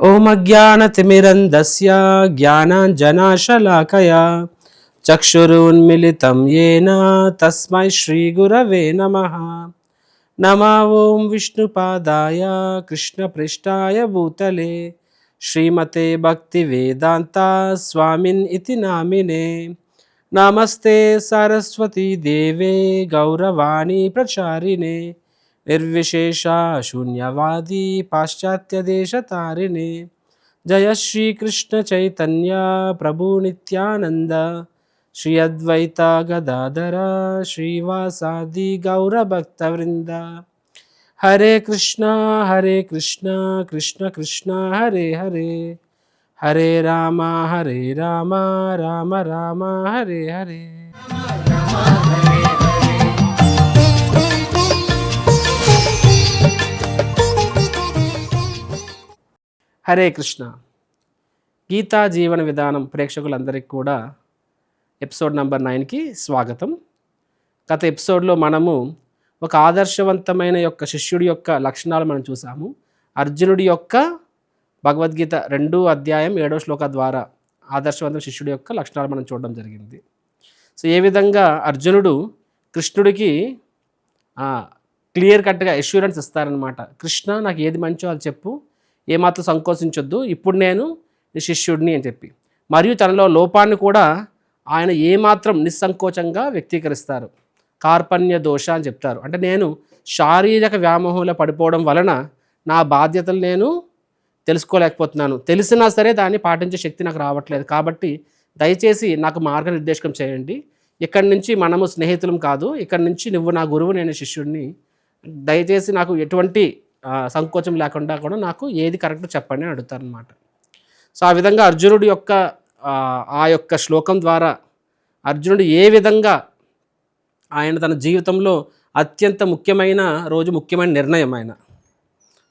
ఓం అజ్ఞానతిమిరంధస్య జ్ఞానాంజనాశలాకయా చక్షురున్మిళితం యేన తస్మై శ్రీగురవే నమః. నమో ఓం విష్ణుపాదాయ కృష్ణపృష్ఠాయ భూతలే శ్రీమతే భక్తివేదాంత స్వామిన్ ఇతి నామినే. నమస్తే సరస్వతీ దేవే గౌరవాణి ప్రచారిణే నిర్విశేష శూన్యవాది పాశ్చాత్య దేశ తారిణే. జయ శ్రీకృష్ణ చైతన్య ప్రభు నిత్యానంద శ్రీ అద్వైత గదాధర శ్రీవాసాది గౌరభక్తవృంద. హరే కృష్ణ కృష్ణ కృష్ణ హరే హరే, హరే రామ రామ రామ హరే హరే. హరే కృష్ణ. గీతా జీవన విధానం ప్రేక్షకులందరికీ కూడా ఎపిసోడ్ నెంబర్ 9కి స్వాగతం. గత ఎపిసోడ్లో మనము ఒక ఆదర్శవంతమైన శిష్యుడి యొక్క లక్షణాలు మనం చూసాము. అర్జునుడి యొక్క భగవద్గీత 2వ అధ్యాయం 7వ శ్లోక ద్వారా ఆదర్శవంతమైన శిష్యుడి యొక్క లక్షణాలు మనం చూడడం జరిగింది. సో ఏ విధంగా అర్జునుడు కృష్ణుడికి క్లియర్ కట్గా అష్యూరెన్స్ ఇస్తారనమాట. కృష్ణ, నాకు ఏది మంచో అది చెప్పు, ఏమాత్రం సంకోచించొద్దు, ఇప్పుడు నేను నీ శిష్యుడిని అని చెప్పి. మరియు తనలో లోపాన్ని కూడా ఆయన ఏమాత్రం నిస్సంకోచంగా వ్యక్తీకరిస్తారు. కార్పణ్య దోష అని చెప్తారు. అంటే నేను శారీరక వ్యామోహంలో పడిపోవడం వలన నా బాధ్యతలు నేను తెలుసుకోలేకపోతున్నాను, తెలిసినా సరే దాన్ని పాటించే శక్తి నాకు రావట్లేదు, కాబట్టి దయచేసి నాకు మార్గనిర్దేశకం చేయండి. ఇక్కడి నుంచి మనము స్నేహితులం కాదు, ఇక్కడి నుంచి నువ్వు నా గురువు, నేను శిష్యుడిని, దయచేసి నాకు ఎటువంటి సంకోచం లేకుండా కూడా నాకు ఏది కరెక్ట్ చెప్పండి అని అడుగుతారనమాట. సో ఆ విధంగా అర్జునుడి యొక్క ఆ యొక్క శ్లోకం ద్వారా అర్జునుడు ఏ విధంగా ఆయన తన జీవితంలో అత్యంత ముఖ్యమైన రోజు, ముఖ్యమైన నిర్ణయం, ఆయన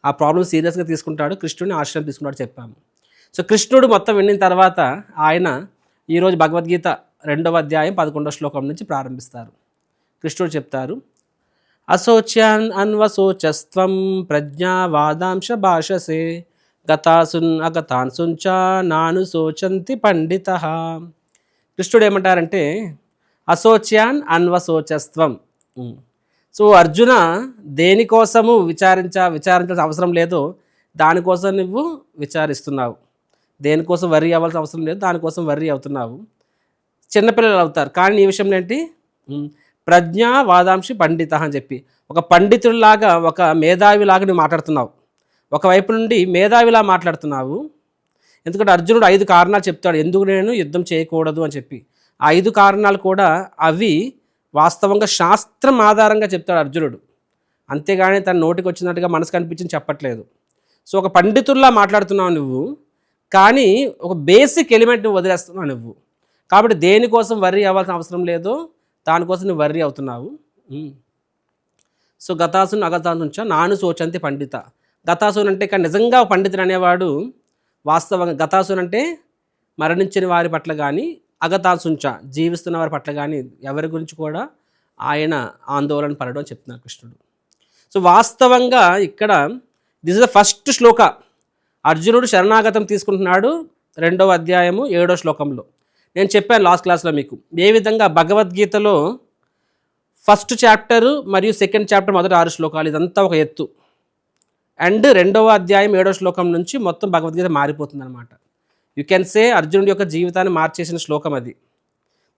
ఆ ప్రాబ్లం సీరియస్గా తీసుకుంటాడు, కృష్ణుడిని ఆశ్రయం తీసుకుంటాడు చెప్పాము. సో కృష్ణుడు మొత్తం విన్న తర్వాత ఆయన ఈరోజు భగవద్గీత 2వ అధ్యాయం 11వ శ్లోకం నుంచి ప్రారంభిస్తారు. కృష్ణుడు చెప్తారు, అశోచ్యాన్ అన్వశోచస్త్వం ప్రజ్ఞావాదాంశ భాషసే గతాసున్ అగతాన్సుంచ నాను శోచంతి పండిత. కృష్ణుడు ఏమంటారంటే అశోచ్యాన్ అన్వశోచస్త్వం. సో అర్జున, దేనికోసము విచారించాల్సిన అవసరం లేదు, దానికోసం నువ్వు విచారిస్తున్నావు. దేనికోసం వర్రీ అవ్వాల్సిన అవసరం లేదు, దానికోసం వర్రీ అవుతున్నావు. చిన్నపిల్లలు అవుతారు, కానీ ఈ విషయంలో ఏంటి, ప్రజ్ఞా వాదాంశి పండిత అని చెప్పి ఒక పండితుడిలాగా, ఒక మేధావిలాగా నువ్వు మాట్లాడుతున్నావు. ఒకవైపు నుండి మేధావిలా మాట్లాడుతున్నావు. ఎందుకంటే అర్జునుడు 5 కారణాలు చెప్తాడు ఎందుకు నేను యుద్ధం చేయకూడదు అని చెప్పి. ఆ 5 కారణాలు కూడా అవి వాస్తవంగా శాస్త్రం ఆధారంగా చెప్తాడు అర్జునుడు, అంతేగాని తన నోటికి వచ్చినట్టుగా మనసుకు అనిపించింది చెప్పట్లేదు. సో ఒక పండితుల్లా మాట్లాడుతున్నావు నువ్వు, కానీ ఒక బేసిక్ ఎలిమెంట్ నువ్వు వదిలేస్తున్నావు నువ్వు. కాబట్టి దేనికోసం వర్రీ అవ్వాల్సిన అవసరం లేదు, దానికోసం నువ్వు వర్రీ అవుతున్నావు. సో గతాసును అగతాసుంచ నాను శోచంతి పండిత. గతాసును అంటే ఇక్కడ నిజంగా పండితుడు అనేవాడు వాస్తవంగా, గతాసును అంటే మరణించిన వారి పట్ల కానీ, అగతాసుంచ జీవిస్తున్న వారి పట్ల కానీ ఎవరి గురించి కూడా ఆయన ఆందోళన పడడం అని చెప్తున్నారు కృష్ణుడు. సో వాస్తవంగా ఇక్కడ దిస్ ఇస్ ద ఫస్ట్ శ్లోక. అర్జునుడు శరణాగతం తీసుకుంటున్నాడు 2వ అధ్యాయము 7వ శ్లోకంలో. నేను చెప్పాను లాస్ట్ క్లాస్లో మీకు ఏ విధంగా భగవద్గీతలో ఫస్ట్ చాప్టర్ మరియు సెకండ్ చాప్టర్ మొదటి 6 శ్లోకాలు ఇదంతా ఒక ఎత్తు, అండ్ 2వ అధ్యాయం 7వ శ్లోకం నుంచి మొత్తం భగవద్గీత మారిపోతుంది అనమాట. యూ కెన్ సే అర్జునుడి యొక్క జీవితాన్ని మార్చేసిన శ్లోకం అది.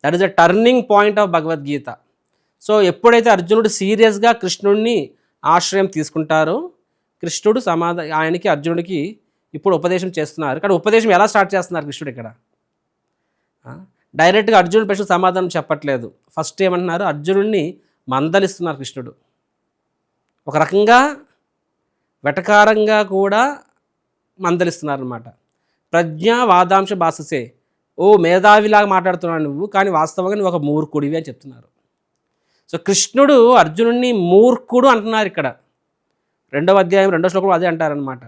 That is the turning point of Bhagavad Gita. So ఎప్పుడైతే అర్జునుడు సీరియస్గా కృష్ణుడిని ఆశ్రయం తీసుకుంటారో, కృష్ణుడు ఆయనకి అర్జునుడికి ఇప్పుడు ఉపదేశం చేస్తున్నారు. కానీ ఉపదేశం ఎలా స్టార్ట్ చేస్తున్నారు కృష్ణుడు ఇక్కడ? డైరెక్ట్గా అర్జునుడి ప్రశ్న సమాధానం చెప్పట్లేదు. ఫస్ట్ ఏమంటున్నారు, అర్జునుడిని మందలిస్తున్నారు కృష్ణుడు. ఒక రకంగా వెటకారంగా కూడా మందలిస్తున్నారు అనమాట. ప్రజ్ఞా వాదాంశ భాషసే, ఓ మేధావిలాగా మాట్లాడుతున్నావు నువ్వు, కానీ వాస్తవంగా నువ్వు ఒక మూర్ఖుడివి అని చెప్తున్నారు. సో కృష్ణుడు అర్జునుడిని మూర్ఖుడు అంటున్నారు ఇక్కడ. 2వ అధ్యాయం 2వ శ్లోకంలో అదే అంటారనమాట.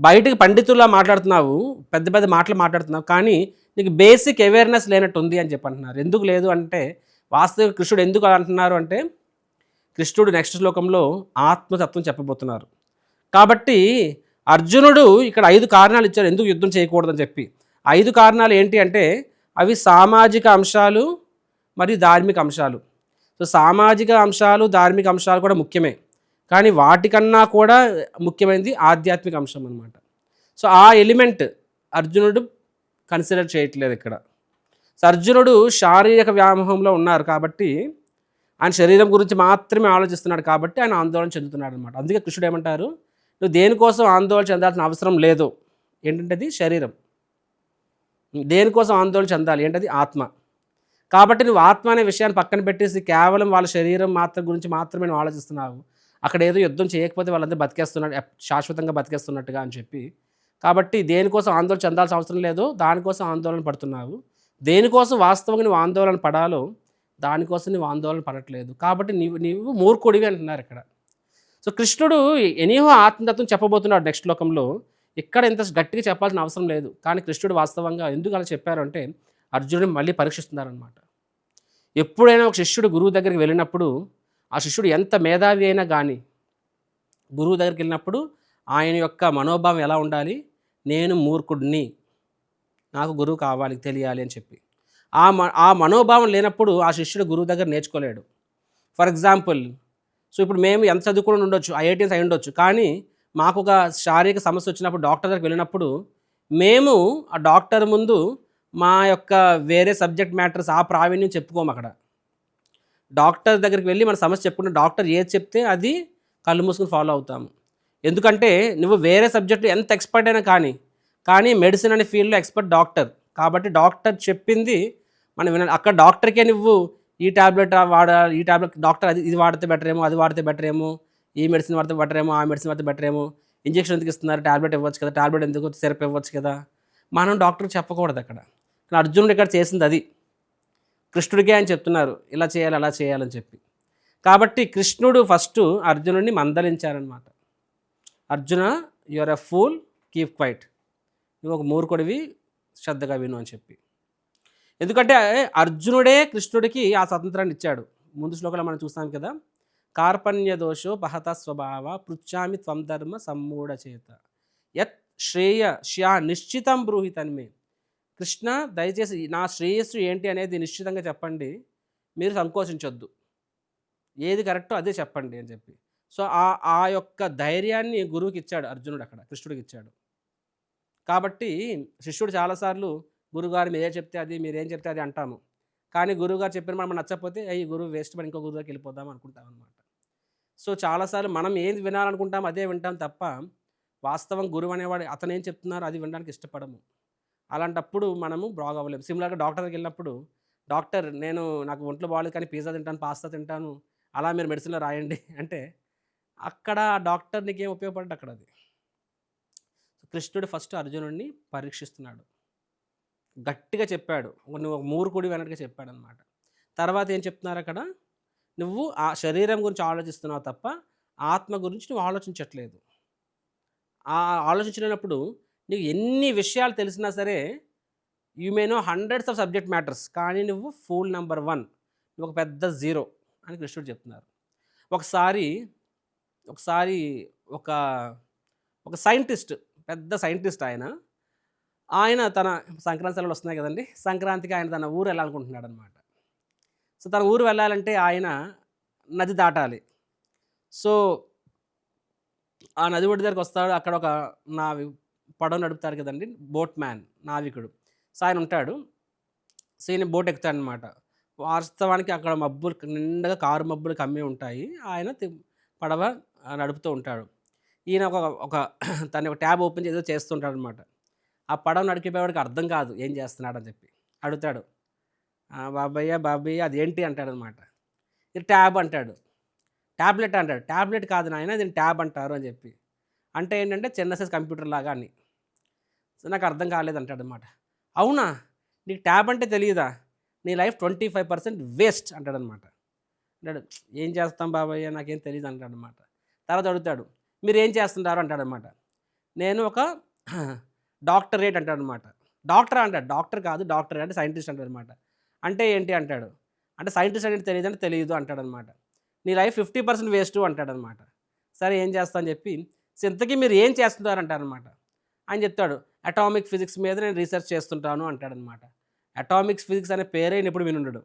బయటకు పండితుల్లా మాట్లాడుతున్నావు, పెద్ద పెద్ద మాటలు మాట్లాడుతున్నావు, కానీ నీకు బేసిక్ అవేర్నెస్ లేనట్టు ఉంది అని చెప్పి అంటున్నారు. ఎందుకు లేదు అంటే, వాస్తవ కృష్ణుడు ఎందుకు అంటున్నారు అంటే, కృష్ణుడు నెక్స్ట్ శ్లోకంలో ఆత్మతత్వం చెప్పబోతున్నారు. కాబట్టి అర్జునుడు ఇక్కడ 5 కారణాలు ఇచ్చారు ఎందుకు యుద్ధం చేయకూడదని చెప్పి. 5 కారణాలు ఏంటి అంటే అవి సామాజిక అంశాలు మరియు ధార్మిక అంశాలు. సో సామాజిక అంశాలు, ధార్మిక అంశాలు కూడా ముఖ్యమే. కానీ వాటికన్నా కూడా ముఖ్యమైనది ఆధ్యాత్మిక అంశం అనమాట. సో ఆ ఎలిమెంట్ అర్జునుడు కన్సిడర్ చేయట్లేదు ఇక్కడ. సో అర్జునుడు శారీరక వ్యామోహంలో ఉన్నారు కాబట్టి, ఆయన శరీరం గురించి మాత్రమే ఆలోచిస్తున్నాడు కాబట్టి ఆయన ఆందోళన చెందుతున్నాడు అనమాట. అందుకే కృష్ణుడు ఏమంటారు, నువ్వు దేనికోసం ఆందోళన చెందాల్సిన అవసరం లేదు. ఏంటంటే అది శరీరం. దేనికోసం ఆందోళన చెందాలి ఏంటది ఆత్మ. కాబట్టి నువ్వు ఆత్మ అనే విషయాన్ని పక్కన పెట్టేసి కేవలం వాళ్ళ శరీరం గురించి మాత్రమే నువ్వు ఆలోచిస్తున్నావు. అక్కడ ఏదో యుద్ధం చేయకపోతే వాళ్ళందరూ బతికేస్తున్నాడు, శాశ్వతంగా బతికేస్తున్నట్టుగా అని చెప్పి. కాబట్టి దేనికోసం ఆందోళన చెందాల్సిన అవసరం లేదు, దానికోసం ఆందోళన పడుతున్నావు. దేనికోసం వాస్తవంగా నువ్వు ఆందోళన పడాలో దానికోసం నువ్వు ఆందోళన పడట్లేదు. కాబట్టి నీవు మూర్ఖుడివి అంటున్నారు ఇక్కడ. సో కృష్ణుడు ఎనీహో ఆత్మతత్వం చెప్పబోతున్నాడు నెక్స్ట్ శ్లోకంలో. ఇక్కడ ఇంత గట్టిగా చెప్పాల్సిన అవసరం లేదు. కానీ కృష్ణుడు వాస్తవంగా ఎందుకు అలా చెప్పారు అంటే అర్జునుడిని మళ్ళీ పరీక్షిస్తున్నారనమాట. ఎప్పుడైనా ఒక శిష్యుడు గురువు దగ్గరికి వెళ్ళినప్పుడు ఆ శిష్యుడు ఎంత మేధావి అయినా కానీ గురువు దగ్గరికి వెళ్ళినప్పుడు ఆయన యొక్క మనోభావం ఎలా ఉండాలి, నేను మూర్ఖుడిని, నాకు గురువు కావాలి, తెలియాలి అని చెప్పి. ఆ మనోభావం లేనప్పుడు ఆ శిష్యుడు గురువు దగ్గర నేర్చుకోలేడు. ఫర్ ఎగ్జాంపుల్, సో ఇప్పుడు మేము ఎంత చదువుకుని ఉండొచ్చు, ఐఐటీఎన్స్ అయి ఉండొచ్చు, కానీ మాకు ఒక శారీరక సమస్య వచ్చినప్పుడు డాక్టర్ దగ్గరికి వెళ్ళినప్పుడు మేము ఆ డాక్టర్ ముందు మా యొక్క వేరే సబ్జెక్ట్ మ్యాటర్స్ ఆ ప్రావీణ్యం చెప్పుకోము. అక్కడ డాక్టర్ దగ్గరికి వెళ్ళి మన సమస్య చెప్పుకుంటే డాక్టర్ ఏది చెప్తే అది కళ్ళు మూసుకుని ఫాలో అవుతాము. ఎందుకంటే నువ్వు వేరే సబ్జెక్టు ఎంత ఎక్స్పర్ట్ అయినా కానీ మెడిసిన్ అనే ఫీల్డ్లో ఎక్స్పర్ట్ డాక్టర్. కాబట్టి డాక్టర్ చెప్పింది మనం వినాలి. అక్కడ డాక్టర్కే నువ్వు ఈ ట్యాబ్లెట్ వాడాలి, ఈ ట్యాబ్లెట్ డాక్టర్ ఇది వాడితే బెటర్ ఏమో, అది వాడితే బెటర్ ఏమో, ఈ మెడిసిన్ వాడితే బెటర్ ఏమో, ఆ మెడిసిన్ వాడితే బెటర్ ఏమో, ఇంజెక్షన్ ఎందుకు ఇస్తున్నారు, ట్యాబ్లెట్ ఇవ్వచ్చు కదా, ట్యాబ్లెట్ ఎందుకు సిరప్ ఇవ్వచ్చు కదా, మనం డాక్టర్కి చెప్పకూడదు అక్కడ. కానీ అర్జునుడు ఇక్కడ చేసింది అది. కృష్ణుడికే ఆయన చెప్తున్నారు ఇలా చేయాలి అలా చేయాలని చెప్పి. కాబట్టి కృష్ణుడు ఫస్ట్ అర్జునుడిని మందలించారనమాట. Arjuna you are a fool, keep quiet, నువ్వు ఒక మూర్ఖుడివి, శ్రద్ధగా విను అని చెప్పి. ఎందుకంటే అర్జునుడే కృష్ణుడికి ఆ స్వతంత్రాన్ని ఇచ్చాడు. ముందు శ్లోకంలో మనం చూస్తాం కదా, కార్పణ్య దోషో పహత స్వభావ పృచ్ఛామి త్వం ధర్మ సమ్మూఢ చేత యత్ శ్రేయ శ్యా నిశ్చితం బ్రూహి తన్మే. కృష్ణ దయచేసి నా శ్రేయస్సు ఏంటి అనేది నిశ్చితంగా చెప్పండి, మీరు సంకోచించొద్దు, ఏది కరెక్టో అదే చెప్పండి అని చెప్పి. సో ఆ యొక్క ధైర్యాన్ని గురువుకి ఇచ్చాడు అర్జునుడు, అక్కడ కృష్ణుడికి ఇచ్చాడు. కాబట్టి శిష్యుడు చాలాసార్లు గురువుగారు మీరే చెప్తే అది, మీరేం చెప్తే అది అంటాము. కానీ గురువుగారు చెప్పిన మనం నచ్చకపోతే ఈ గురువు వేస్ట్, మనం ఇంకో గురువుకి వెళ్ళిపోదాం అనుకుంటాం అనమాట. సో చాలాసార్లు మనం ఏది వినాలనుకుంటాం అదే వింటాం తప్ప వాస్తవం గురువు అనేవాడు అతను ఏం చెప్తున్నారు అది వినడానికి ఇష్టపడము. అలాంటప్పుడు మనము బాగవ్వలేము. సిమిలర్గా డాక్టర్ దగ్గరికి వెళ్ళినప్పుడు డాక్టర్ నాకు ఒంట్లో బాగాలేదు కానీ పిజ్జా తింటాను, పాస్తా తింటాను, అలా మీరు మెడిసిన్లో రాయండి అంటే అక్కడ డాక్టర్ నీకేం ఉపయోగపడ్డా అక్కడ అది. కృష్ణుడు ఫస్ట్ అర్జునుడిని పరీక్షిస్తున్నాడు, గట్టిగా చెప్పాడు, నువ్వు ఒక మూర్ఖుడివి అన్నట్టుగా చెప్పాడు అనమాట. తర్వాత ఏం చెప్తున్నారు అక్కడ, నువ్వు ఆ శరీరం గురించి ఆలోచిస్తున్నావు తప్ప ఆత్మ గురించి నువ్వు ఆలోచించట్లేదు. ఆ ఆలోచించినప్పుడు నీకు ఎన్ని విషయాలు తెలిసినా సరే you may know hundreds of subject matters, కానీ నువ్వు ఫూల్ నెంబర్ 1, నువ్వు ఒక పెద్ద జీరో అని కృష్ణుడు చెప్తున్నారు. ఒకసారి ఒక సైంటిస్ట్, పెద్ద సైంటిస్ట్ ఆయన తన సంక్రాంతి సెలవులు వస్తున్నాయి కదండి, సంక్రాంతికి ఆయన తన ఊరు వెళ్ళాలనుకుంటున్నాడు అనమాట. సో తన ఊరు వెళ్ళాలంటే ఆయన నది దాటాలి. సో ఆ నది ఒడ్డు దగ్గరికి వస్తాడు. అక్కడ ఒక పడవ నడుపుతాడు కదండి, బోట్ మ్యాన్, నావికుడు. సో ఆయన ఉంటాడు. సో ఈయన బోట్ ఎక్కుతాడనమాట. వాస్తవానికి అక్కడ మబ్బులు నిండుగా కారు మబ్బులు కమ్మి ఉంటాయి. ఆయన పడవ నడుపుతూ ఉంటాడు. ఈయన ఒక తన ట్యాబ్ ఓపెన్ చేసి చేస్తుంటాడు అనమాట. ఆ పడవ నడిపేవాడికి అర్థం కాదు ఏం చేస్తున్నాడని చెప్పి అడుగుతాడు. బాబయ్య అదేంటి అంటాడనమాట. ఇది ట్యాబ్ అంటాడు. ట్యాబ్లెట్ అంటాడు. ట్యాబ్లెట్ కాదు నాయన, దీన్ని ట్యాబ్ అంటారు అని చెప్పి. అంటే ఏంటంటే చిన్న సైజ్ కంప్యూటర్ లాగా అని. సో నాకు అర్థం కాలేదు అంటాడు అనమాట. అవునా, నీకు ట్యాబ్ అంటే తెలియదా, నీ లైఫ్ 25% వేస్ట్ అంటాడనమాట. అంటాడు, ఏం చేస్తాం బాబయ్య నాకేం తెలియదు అంటాడనమాట. తర్వాత అడుగుతాడు, మీరు ఏం చేస్తుంటారు అంటాడనమాట. నేను ఒక డాక్టరేట్ అంటాడనమాట. డాక్టర్ అంటాడు. డాక్టర్ కాదు, డాక్టర్ అంటే సైంటిస్ట్ అంటాడనమాట. అంటే ఏంటి అంటాడు. అంటే సైంటిస్ట్ అంటే తెలియదు అంటే తెలియదు అంటాడనమాట. నీ లైఫ్ 50% వేస్ట్ అంటాడనమాట. సరే ఏం చేస్తా అని చెప్పి సో ఇంతకీ మీరు ఏం చేస్తున్నారంటారనమాట. ఆయన చెప్తాడు, అటామిక్ ఫిజిక్స్ మీద నేను రీసెర్చ్ చేస్తుంటాను అంటాడనమాట. అటామిక్స్ ఫిజిక్స్ అనే పేరే ఈయన ఎప్పుడు వినుండడు.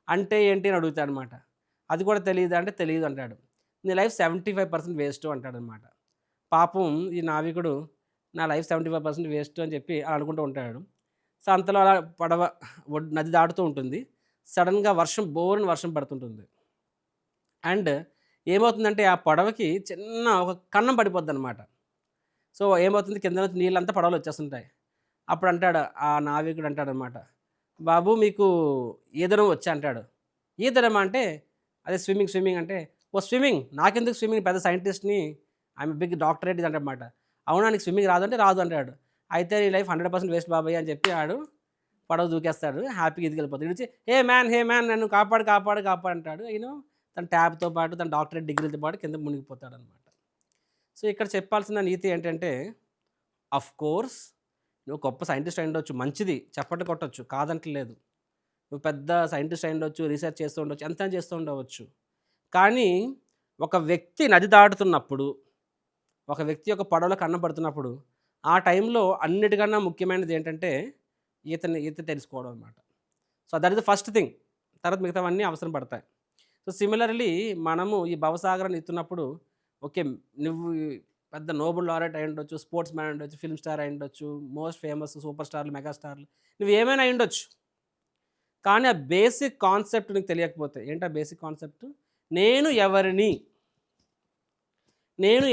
అంటే ఏంటి అని అడుగుతాడనమాట. అది కూడా తెలీదా అంటే తెలీదు అంటాడు. నీ లైఫ్ 75% వేస్ట్ అంటాడనమాట. పాపం ఈ నావికుడు నా లైఫ్ 75% వేస్ట్ అని చెప్పి అలా అనుకుంటూ ఉంటాడు. సో అంతలో అలా పడవ నది దాటుతూ ఉంటుంది. సడన్‌గా బోరున వర్షం పడుతుంటుంది. అండ్ ఏమవుతుందంటే ఆ పడవకి చిన్న ఒక కన్నం పడిపోద్దనమాట. సో ఏమవుతుంది, కింద నుంచి నీళ్ళంతా పడవలో వచ్చేస్తుంటాయి. అప్పుడు అంటాడు ఆ నావికుడు అంటాడనమాట, బాబు మీకు ఈదడం వచ్చా అంటాడు. ఈదడమా అంటే అదే స్విమ్మింగ్ అంటే, ఓ స్విమ్మింగ్ నాకెందుకు స్విమ్మింగ్, పెద్ద సైంటిస్ట్‌ని, ఐఎమ్ బిగ్ డాక్టరేట్ ఇది అంటాడనమాట. అవునా నీకు స్విమ్మింగ్ రాదంటే రాదు అంటాడు. అయితే నీ లైఫ్ 100% వేస్ట్ బాబాయ్ అని చెప్పి ఆడు పడవ దూకేస్తాడు. హ్యాపీగా ఈదుకెళ్ళిపోతాడు. ఈడొచ్చి హే మ్యాన్ నన్ను కాపాడు అంటాడు. ఈయన తన ట్యాబ్‌తో పాటు తన డాక్టరేట్ డిగ్రీలతో పాటు కింద మునిగిపోతాడనమాట. సో ఇక్కడ చెప్పాల్సిన నీతి ఏంటంటే, ఆఫ్‌కోర్స్ నువ్వు గొప్ప సైంటిస్ట్ అయ్యుండొచ్చు, మంచిది, చప్పట్లు కొట్టొచ్చు, కాదంటలేదు. నువ్వు పెద్ద సైంటిస్ట్ అయ్యుండొచ్చు, రీసెర్చ్ చేస్తూ ఉండొచ్చు, ఎంతైనా చేస్తూ ఉండవచ్చు. కానీ ఒక వ్యక్తి నది దాటుతున్నప్పుడు, ఒక వ్యక్తి యొక్క పడవలో కన్నం పడుతున్నప్పుడు, ఆ టైంలో అన్నిటికన్నా ముఖ్యమైనది ఏంటంటే ఈత తెలుసుకోవడం అనమాట. So that is the first thing. తర్వాత మిగతావన్నీ అవసరం పడతాయి. సో సిమిలర్లీ మనము ఈ భవసాగరాన్ని ఈదుతున్నప్పుడు ఓకే, నువ్వు పెద్ద నోబెల్ లారెట్ అయ్యుండొచ్చు, స్పోర్ట్స్ మ్యాన్ అయ్యుండొచ్చు, ఫిల్మ్ స్టార్ అయ్యుండొచ్చు, మోస్ట్ ఫేమస్ సూపర్ స్టార్లు, మెగాస్టార్లు, నువ్వు ఏమైనా అయ్యుండొచ్చు. కానీ ఆ బేసిక్ కాన్సెప్ట్ నీకు తెలియకపోతే, ఏంటి ఆ బేసిక్ కాన్సెప్ట్? నేను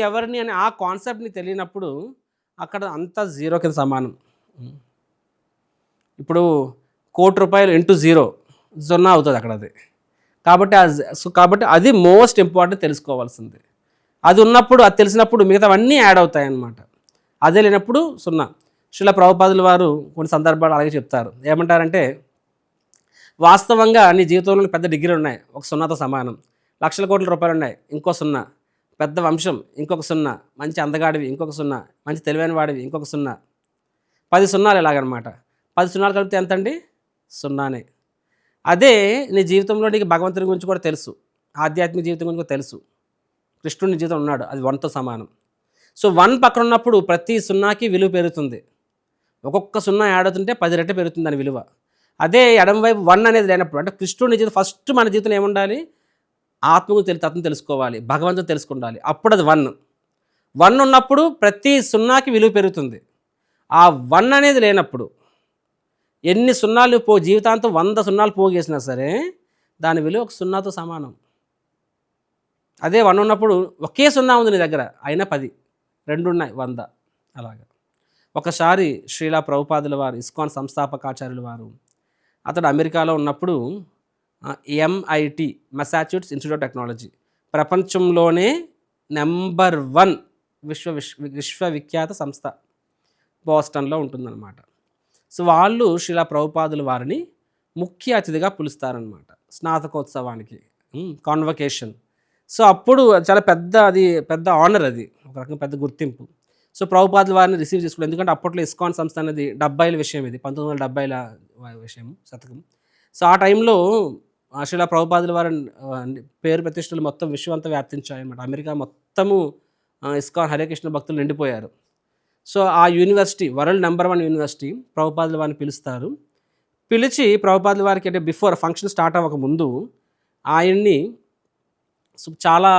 ఎవరిని అని ఆ కాన్సెప్ట్ నీకు తెలియనప్పుడు అక్కడ అంతా జీరో కింద సమానం. ఇప్పుడు ₹1,00,00,000 ఇంటూ 0 అవుతుంది అక్కడ అది. కాబట్టి అది మోస్ట్ ఇంపార్టెంట్ తెలుసుకోవాల్సింది. అది ఉన్నప్పుడు, అది తెలిసినప్పుడు మిగతావన్నీ యాడ్ అవుతాయన్నమాట. అదే లేనప్పుడు 0. శ్రీల ప్రభుపాదుల వారు కొన్ని సందర్భాలు అలాగే చెప్తారు. ఏమంటారంటే, వాస్తవంగా నీ జీవితంలో పెద్ద డిగ్రీలు ఉన్నాయి, ఒక 0తో సమానం. లక్షల కోట్ల రూపాయలు ఉన్నాయి, ఇంకో 0. పెద్ద వంశం, ఇంకొక 0. మంచి అందగాడివి, ఇంకొక 0. మంచి తెలివైన వాడివి, ఇంకొక 0. 10 సున్నాలు ఇలాగనమాట. 10 సున్నాలు కలిపితే ఎంతండి? 0నే. అదే నీ జీవితంలో నీకు భగవంతుని గురించి కూడా తెలుసు, ఆధ్యాత్మిక జీవితం గురించి కూడా తెలుసు, కృష్ణుడి జీవితం ఉన్నాడు, అది 1తో సమానం. సో 1 పక్కన ఉన్నప్పుడు ప్రతి 0కి విలువ పెరుగుతుంది. ఒక్కొక్క 0 యాడ్ అవుతుంటే 10 రెట్లు పెరుగుతుంది దాని విలువ. అదే ఎడమవైపు 1 అనేది లేనప్పుడు, అంటే కృష్ణుడి జీవితం ఫస్ట్ మన జీవితంలో ఏముండాలి? ఆత్మకు తత్వం తెలుసుకోవాలి, భగవంతుని తెలుసుకుండాలి, అప్పుడు అది 1 ఉన్నప్పుడు ప్రతి 0కి విలువ పెరుగుతుంది. ఆ 1 అనేది లేనప్పుడు ఎన్ని 0లు జీవితాంతం 100 0లు పోగేసినా సరే దాని విలువ ఒక 0తో సమానం. అదే 1 ఉన్నప్పుడు ఒకే 0 ఉంది నీ దగ్గర, అయినా 10, 2 ఉన్నాయి 100. అలాగా ఒకసారి శ్రీలా ప్రభుపాదుల వారు, ఇస్కాన్ సంస్థాపకాచార్యుల వారు, అతడు అమెరికాలో ఉన్నప్పుడు MIT, Massachusetts institute of technology, ప్రపంచంలోనే నెంబర్ 1 విశ్వవిఖ్యాత సంస్థ బోస్టన్లో ఉంటుందన్నమాట. సో వాళ్ళు శ్రీలా ప్రభుపాదుల వారిని ముఖ్య అతిథిగా పిలుస్తారనమాట స్నాతకోత్సవానికి, కాన్వకేషన్. సో అప్పుడు చాలా పెద్ద ఆనర్, అది ఒక రకంగా పెద్ద గుర్తింపు. సో ప్రభుపాదుల వారిని రిసీవ్ చేసుకోవాలి, ఎందుకంటే అప్పట్లో ఇస్కాన్ సంస్థ అనేది 70ల విషయం, ఇది 1970ల విషయం, శతకం. సో ఆ టైంలో శ్రీలా ప్రభుపాదుల వారి పేరు ప్రతిష్టలు మొత్తం విశ్వం అంతా వ్యాప్తించాయన్నమాట. అమెరికా మొత్తము ఇస్కాన్ హరే కృష్ణ భక్తులు నిండిపోయారు. సో ఆ యూనివర్సిటీ, వరల్డ్ నెంబర్ 1 యూనివర్సిటీ, ప్రభుపాదుల వారిని పిలుస్తారు. పిలిచి ప్రభుపాదుల వారికి అంటే బిఫోర్ ఫంక్షన్ స్టార్ట్ అవ్వక ముందు ఆయన్ని చాలా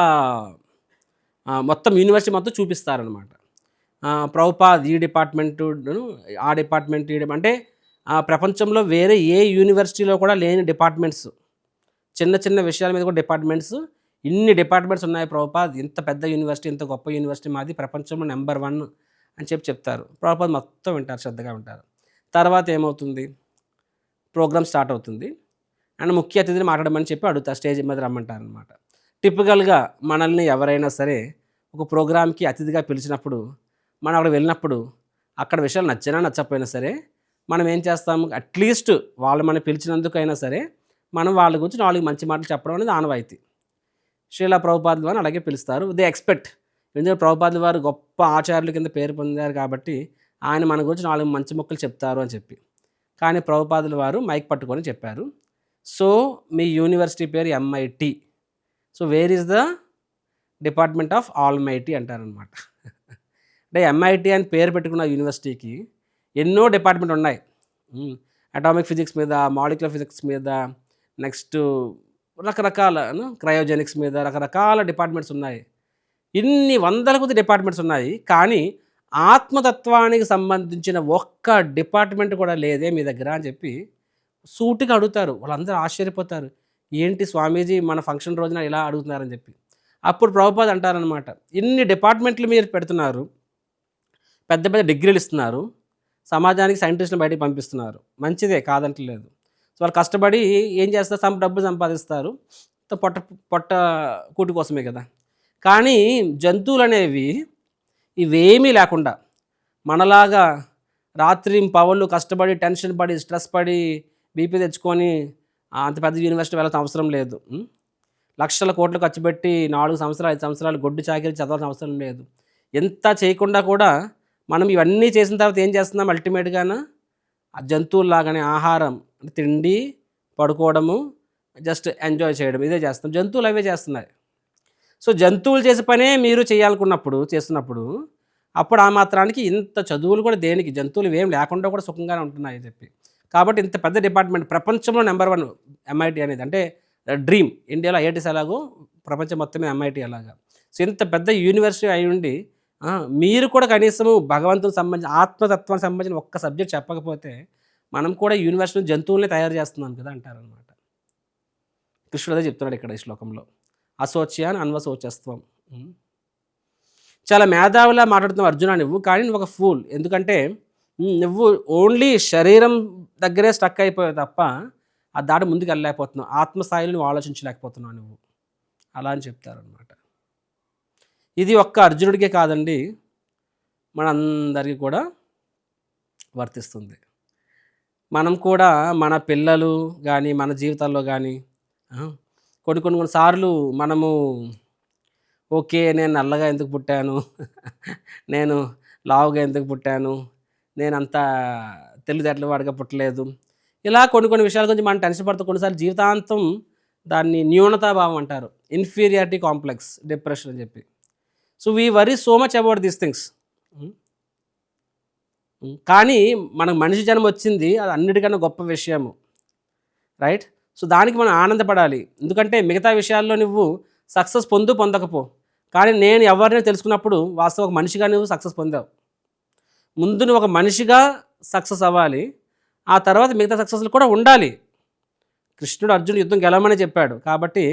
మొత్తం యూనివర్సిటీ మొత్తం చూపిస్తారనమాట. ప్రభుపాద్ ఈ డిపార్ట్మెంటు, ఆ డిపార్ట్మెంట్, అంటే ప్రపంచంలో వేరే ఏ యూనివర్సిటీలో కూడా లేని డిపార్ట్మెంట్స్, చిన్న చిన్న విషయాల మీద కూడా డిపార్ట్మెంట్స్, ఇన్ని డిపార్ట్మెంట్స్ ఉన్నాయి ప్రభుపాద్, ఇంత పెద్ద యూనివర్సిటీ, ఇంత గొప్ప యూనివర్సిటీ మాది, ప్రపంచంలో నెంబర్ 1 అని చెప్తారు. ప్రభుపాద్ మొత్తం వింటారు, శ్రద్ధగా వింటారు. తర్వాత ఏమవుతుంది, ప్రోగ్రామ్ స్టార్ట్ అవుతుంది. అండ్ ముఖ్య అతిథిని మాట్లాడమని చెప్పి అడుగుతారు, స్టేజ్ మీద రమ్మంటారు అనమాట. టిపికల్గా మనల్ని ఎవరైనా సరే ఒక ప్రోగ్రామ్కి అతిథిగా పిలిచినప్పుడు, మనం అక్కడ వెళ్ళినప్పుడు అక్కడ విషయాలు నచ్చినా నచ్చకపోయినా సరే మనం ఏం చేస్తాము, అట్లీస్ట్ వాళ్ళు మనం పిలిచినందుకైనా సరే మనం వాళ్ళ గురించి 4 మంచి మాటలు చెప్పడం అనేది ఆనవాయితీ. శ్రీలా ప్రభుపాదుల వారిని అలాగే పిలుస్తారు. దే ఎక్స్పెక్ట్, ఎందుకంటే ప్రభుపాదుల వారు గొప్ప ఆచార్యుల కింద పేరు పొందారు కాబట్టి ఆయన మన గురించి 4 మంచి మొక్కలు చెప్తారు అని చెప్పి. కానీ ప్రభుపాదుల వారు మైక్ పట్టుకొని చెప్పారు, సో మీ యూనివర్సిటీ పేరు MIT, so where is the department of almighty అంటారనమాట. అంటే MIT అని పేరు పెట్టుకున్న యూనివర్సిటీకి ఎన్నో డిపార్ట్మెంట్ ఉన్నాయి. అటామిక్ ఫిజిక్స్ మీద, మాలిక్యులర్ ఫిజిక్స్ మీద, నెక్స్ట్ రకరకాల క్రయోజెనిక్స్ మీద రకరకాల డిపార్ట్మెంట్స్ ఉన్నాయి. ఇన్ని వందల కొద్ది డిపార్ట్మెంట్స్ ఉన్నాయి. కానీ ఆత్మతత్వానికి సంబంధించిన ఒక్క డిపార్ట్మెంట్ కూడా లేదే మీ దగ్గర అని చెప్పి సూటిగా అడుగుతారు. వాళ్ళందరూ ఆశ్చర్యపోతారు. ఏంటి స్వామీజీ మన ఫంక్షన్ రోజున ఇలా అడుగుతున్నారని చెప్పి. అప్పుడు ప్రభుపాద్ అంటారనమాట, ఇన్ని డిపార్ట్మెంట్లు మీరు పెడుతున్నారు, పెద్ద పెద్ద డిగ్రీలు ఇస్తున్నారు, సమాజానికి సైంటిస్టులు బయటికి పంపిస్తున్నారు, మంచిదే కాదంటలేదు. సో వాళ్ళు కష్టపడి ఏం చేస్తారు, డబ్బు సంపాదిస్తారు, పొట్ట పొట్ట కూటి కోసమే కదా. కానీ జంతువులు అనేవి ఇవేమీ లేకుండా మనలాగా రాత్రి పవళ్ళు కష్టపడి టెన్షన్ పడి స్ట్రెస్ పడి బీపీ తెచ్చుకొని అంత పెద్ద యూనివర్సిటీ వెళ్ళాల్సిన అవసరం లేదు. లక్షల కోట్లు ఖర్చు పెట్టి 4 సంవత్సరాలు 5 సంవత్సరాలు గొడ్డు చాకిరీ చదవాల్సిన అవసరం లేదు. ఎంత చేయకుండా కూడా మనం ఇవన్నీ చేసిన తర్వాత ఏం చేస్తున్నాం, అల్టిమేట్గాన ఆ జంతువుల్లాగానే ఆహారం తిండి పడుకోవడము జస్ట్ ఎంజాయ్ చేయడం ఇదే చేస్తాం. జంతువులు అవే చేస్తున్నాయి. సో జంతువులు చేసే పనే మీరు చేస్తున్నప్పుడు అప్పుడు ఆ మాత్రానికి ఇంత చదువులు కూడా దేనికి, జంతువులు ఏం లేకుండా కూడా సుఖంగానే ఉంటున్నాయి చెప్పి. కాబట్టి ఇంత పెద్ద డిపార్ట్మెంట్ ప్రపంచంలో నెంబర్ 1 MIT అనేది, అంటే డ్రీమ్. ఇండియాలో IITs ఎలాగో ప్రపంచం మొత్తమే MIT అలాగా. సో ఇంత పెద్ద యూనివర్సిటీ అయి ఉండి మీరు కూడా కనీసము భగవంతునికి సంబంధించిన ఆత్మతత్వానికి సంబంధించిన ఒక్క సబ్జెక్ట్ చెప్పకపోతే మనం కూడా యూనివర్సిటీ జంతువుల్ని తయారు చేస్తున్నాం కదా అంటారనమాట. కృష్ణుడు అదే చెప్తున్నాడు ఇక్కడ ఈ శ్లోకంలో, అశోచ్యాన్ అన్వశోచస్త్వం. చాలా మేధావిలా మాట్లాడుతున్నావు అర్జున నువ్వు, కానీ నువ్వు ఒక ఫూల్. ఎందుకంటే నువ్వు ఓన్లీ శరీరం దగ్గరే స్టక్ అయిపోయావు తప్ప ఆ దాటి ముందుకు వెళ్ళలేకపోతున్నావు, ఆత్మస్థాయిలో నువ్వు ఆలోచించలేకపోతున్నావు నువ్వు అలా అని చెప్తారనమాట. ఇది ఒక్క అర్జునుడికే కాదండి, మనందరికీ కూడా వర్తిస్తుంది. మనం కూడా మన పిల్లలు కానీ మన జీవితాల్లో కానీ కొన్నిసార్లు మనము ఓకే నేను నల్లగా ఎందుకు పుట్టాను, నేను లావుగా ఎందుకు పుట్టాను, నేను అంత తెలివితేటలవాడిగా పుట్టలేదు, ఇలా కొన్ని విషయాల గురించి మనం టెన్షన్ పడుతూ కొన్నిసార్లు జీవితాంతం దాన్ని న్యూనతాభావం అంటారు, ఇన్ఫీరియారిటీ కాంప్లెక్స్, డిప్రెషన్ అని చెప్పి. So we worry so much about these things. కానీ మనకు మనిషి జన్మ వచ్చింది, అది అన్నిటికన్నా గొప్ప విషయము, రైట్? సో దానికి మనం ఆనందపడాలి. ఎందుకంటే మిగతా విషయాల్లో నువ్వు సక్సెస్ పొందకపో, కానీ నేను ఎవరిని తెలుసుకున్నప్పుడు వాస్తవ ఒక మనిషిగా నువ్వు సక్సెస్ పొందావు. ముందు నువ్వు ఒక మనిషిగా సక్సెస్ అవ్వాలి, ఆ తర్వాత మిగతా సక్సెస్లు కూడా ఉండాలి. కృష్ణుడు అర్జునుడు యుద్ధం గెలవమని చెప్పాడు, కాబట్టి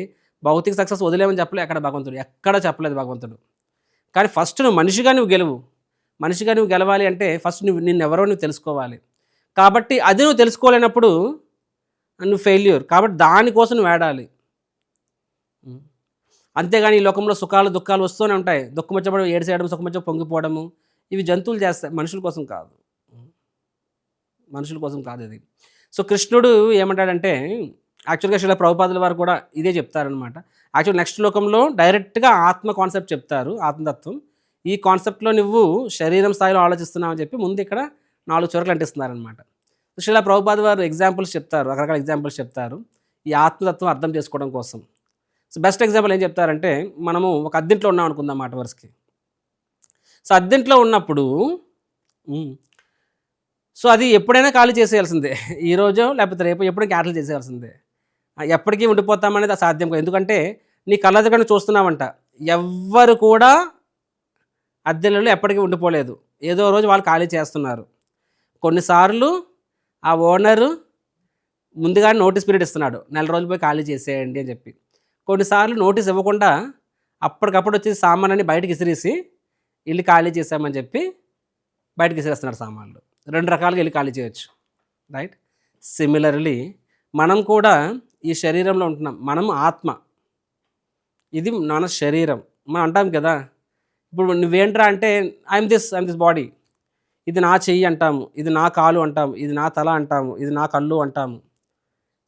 భౌతిక సక్సెస్ వదిలేమని చెప్పలేదు ఎక్కడ చెప్పలేదు భగవంతుడు. కానీ ఫస్ట్ నువ్వు మనిషిగా నువ్వు గెలవాలి అంటే ఫస్ట్ నిన్నెవరో నువ్వు తెలుసుకోవాలి. కాబట్టి అది నువ్వు తెలుసుకోలేనప్పుడు నువ్వు ఫెయిల్యూర్. కాబట్టి దానికోసం నువ్వు ఏడాలి. అంతేగాని ఈ లోకంలో సుఖాలు దుఃఖాలు వస్తూనే ఉంటాయి. దుఃఖం వచ్చేప్పుడు ఏడ్చేయడం, సుఖం వచ్చే పొంగిపోవడము, ఇవి జంతువులు చేస్తాయి, మనుషుల కోసం కాదు ఇది. సో కృష్ణుడు ఏమంటాడంటే, యాక్చువల్గా శ్రీల ప్రభుపాదుల వారు కూడా ఇదే చెప్తారనమాట. యాక్చువల్ నెక్స్ట్ శ్లోకంలో డైరెక్ట్గా ఆత్మ కాన్సెప్ట్ చెప్తారు, ఆత్మతత్వం. ఈ కాన్సెప్ట్లో నువ్వు శరీరం స్థాయిలో ఆలోచిస్తున్నావు అని చెప్పి ముందు ఇక్కడ 4 చోట్ల అంటిస్తున్నారనమాట. శ్రీల ప్రభుపాద వారు ఎగ్జాంపుల్స్ చెప్తారు, రకరకాల ఎగ్జాంపుల్స్ చెప్తారు ఈ ఆత్మతత్వం అర్థం చేసుకోవడం కోసం. సో బెస్ట్ ఎగ్జాంపుల్ ఏం చెప్తారంటే, మనము ఒక అద్దెంట్లో ఉన్నాం అనుకుందాం మాట వరుసకి. సో అద్దెంట్లో ఉన్నప్పుడు సో అది ఎప్పుడైనా ఖాళీ చేసేయాల్సిందే, ఈరోజు లేకపోతే రేపు ఎప్పుడైనా క్యాన్సిల్ చేసేయాల్సిందే. ఎప్పటికీ ఉండిపోతామనేది అసాధ్యం కాదు. ఎందుకంటే నీ కళ్ళ దగ్గర చూస్తున్నామంట, ఎవ్వరు కూడా అద్దెలలో ఎప్పటికీ ఉండిపోలేదు, ఏదో రోజు వాళ్ళు ఖాళీ చేస్తున్నారు. కొన్నిసార్లు ఆ ఓనరు ముందుగానే నోటీస్ పీరియడ్ ఇస్తున్నాడు, నెల రోజులు పోయి ఖాళీ చేసేయండి అని చెప్పి. కొన్నిసార్లు నోటీస్ ఇవ్వకుండా అప్పటికప్పుడు వచ్చి సామాన్ని బయటకు ఇసిరేసి ఇల్లు ఖాళీ చేసామని చెప్పి బయటకు ఇసిరేస్తున్నాడు సామాన్లు. 2 రకాలుగా ఇల్లు ఖాళీ చేయొచ్చు, రైట్? సిమిలర్లీ మనం కూడా ఈ శరీరంలో ఉంటున్నాం, మనం ఆత్మ, ఇది మన శరీరం. మనం అంటాం కదా, ఇప్పుడు నువ్వేంట్రా అంటే ఐఎమ్ దిస్ బాడీ, ఇది నా చెయ్యి అంటాము, ఇది నా కాలు అంటాము, ఇది నా తల అంటాము, ఇది నా కళ్ళు అంటాము.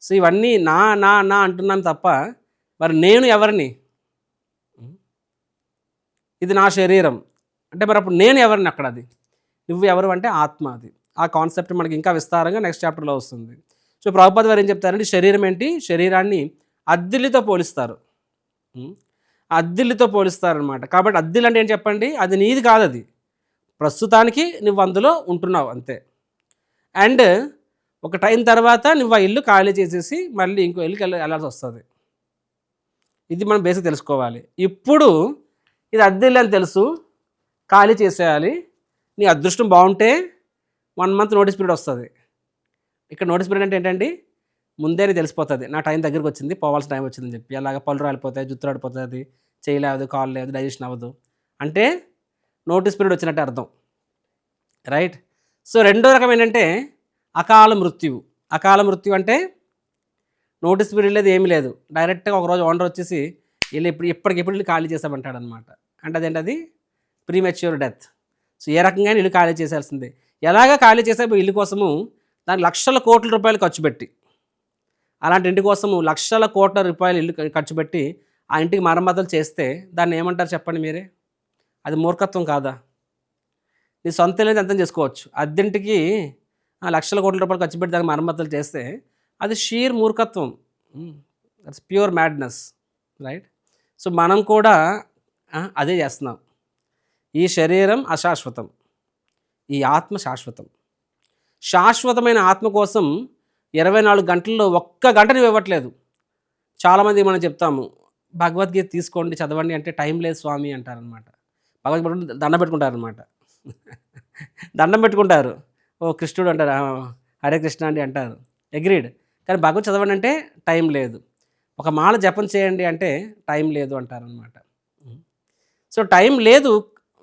సో ఇవన్నీ నా నా నా అంటున్నాం తప్ప మరి నేను ఎవరిని? ఇది నా శరీరం అంటే మరి అప్పుడు నేను ఎవరిని అక్కడ? అది నువ్వు ఎవరు అంటే ఆత్మ. అది ఆ కాన్సెప్ట్ మనకి ఇంకా విస్తారంగా నెక్స్ట్ చాప్టర్లో వస్తుంది. సో ప్రభుపాద వారు ఏం చెప్తారంటే, శరీరం ఏంటి, శరీరాన్ని అద్దిలితో పోలిస్తారు, అద్దిలితో పోలిస్తారనమాట. కాబట్టి అద్దిలు అంటే ఏం చెప్పండి, అది నీది కాదు, అది ప్రస్తుతానికి నువ్వు అందులో ఉంటున్నావు అంతే. అండ్ ఒక టైం తర్వాత నువ్వు ఆ ఇల్లు ఖాళీ చేసేసి మళ్ళీ ఇంకో ఇల్లుకి వెళ్ళాల్సి వస్తుంది. ఇది మనం బేసిక్ తెలుసుకోవాలి. ఇప్పుడు ఇది అద్దె ఇల్లు అని తెలుసు, ఖాళీ చేసేయాలి. నీ అదృష్టం బాగుంటే 1 మంత్ నోటీస్ పీరియడ్ వస్తుంది. ఇక్కడ నోటీస్ పీరియడ్ అంటే ఏంటండి, ముందే తెలిసిపోతుంది నా టైం దగ్గరికి వచ్చింది, పోవాల్సిన టైం వచ్చిందని చెప్పి. అలాగ పళ్ళు రాలిపోతాయి, జుత్తు రాలిపోతుంది, చేయలేదు, కాలు లేదు, డైజెషన్ అవ్వదు అంటే నోటీస్ పీరియడ్ వచ్చినట్టే అర్థం, రైట్. సో రెండో రకం ఏంటంటే అకాల మృత్యువు. అకాల మృత్యు అంటే నోటీస్ పీరియడ్ లేదు, ఏమీ లేదు, డైరెక్ట్గా ఒకరోజు ఓనర్ వచ్చేసి వీళ్ళు ఇప్పటికిప్పుడు ఇల్లు ఖాళీ చేసామంటాడు అనమాట. అంటే అదేంటది ప్రీమెచ్యూర్ డెత్. సో ఏ రకంగా ఇల్లు ఖాళీ చేసేయాల్సిందే. ఎలాగా ఖాళీ చేసే ఇల్లు కోసము దానికి లక్షల కోట్ల రూపాయలు ఖర్చు పెట్టి, అలాంటి ఇంటి కోసము లక్షల కోట్ల రూపాయలు ఇల్లు ఖర్చు పెట్టి ఆ ఇంటికి మరమ్మతులు చేస్తే దాన్ని ఏమంటారు చెప్పండి మీరే? అది మూర్ఖత్వం కాదా? నీ సొంత ఇల్లు అర్థం చేసుకోవచ్చు, అద్దెంటికి లక్షల కోట్ల రూపాయలు ఖర్చు పెట్టి దానికి మరమ్మతులు చేస్తే అది షీర్ మూర్ఖత్వం, that's pure madness, right. So మనం కూడా అదే చేస్తున్నాం. ఈ శరీరం అశాశ్వతం, ఈ ఆత్మ శాశ్వతం. శాశ్వతమైన ఆత్మ కోసం 24 గంటల్లో ఒక్క గంట నువ్వు ఇవ్వట్లేదు. చాలామంది మనం చెప్తాము భగవద్గీత తీసుకోండి చదవండి అంటే టైం లేదు స్వామి అంటారనమాట. భగవద్గీత దండం పెట్టుకుంటారనమాట. దండం పెట్టుకుంటారు, ఓ కృష్ణుడు అంటారు, హరే కృష్ణ అండి అంటారు, అగ్రీడ్. కానీ భగవద్గీత చదవండి అంటే టైం లేదు. ఒక మాల జపం చేయండి అంటే టైం లేదు అంటారనమాట. సో టైం లేదు,